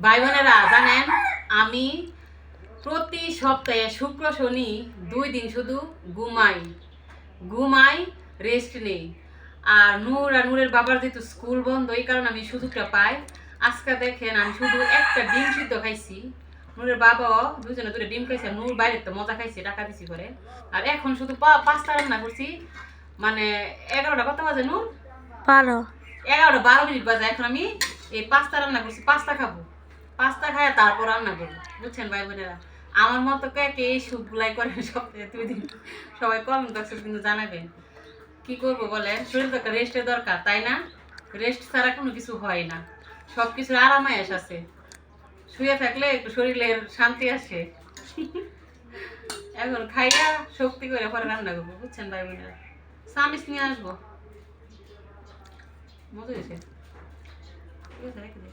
ভাই বোনেরা জানেন, আমি প্রতি সপ্তাহে শুক্র শনি 2 দিন শুধু ঘুমাই ঘুমাই রেস্ট নেই। আর নূরের বাবার যেহেতু স্কুল বন্ধ, এই কারণে আমি সুযোগটা পাই। আজকে দেখেন আমি শুধু একটা ডিম সিদ্ধ খাইছি, নূরের বাবাও দুজনে দুটো ডিম খাইছে, নূর বাইরে তো মজা খাইছে টাকা দিছি করে। আর এখন শুধু পাস্তা রান্না করছি, মানে 11টা কত বাজে নূর? 12। 11টা 12 মিনিট বাজে। এখন আমি এই পাস্তা রান্না করছি, পাস্তা খাবো, পাস্তা খায় তারপর রান্না করবো। বুঝছেন ভাই বোনেরা, আমার মতো কে কে এই সুপগুলাই করেন সপ্তাহে 2 দিন? সবাই কমেন্ট বক্সে কিন্তু জানাবেন। কি করবো বলেন, শরীর তো একটা রেস্টের দরকার, তাই না? রেস্ট ছাড়া কোনো কিছু হয় না, সব কিছুর আরামায়েশ আছে। শুয়ে থাকলে একটু শরীরের শান্তি আসে। এখন খাইয়া শক্তি করে পরে রান্না করবো। বুঝছেন ভাই বোনেরা, সামিস নিয়ে আসবো। মজা হয়েছে, ঠিক আছে রেখে দে।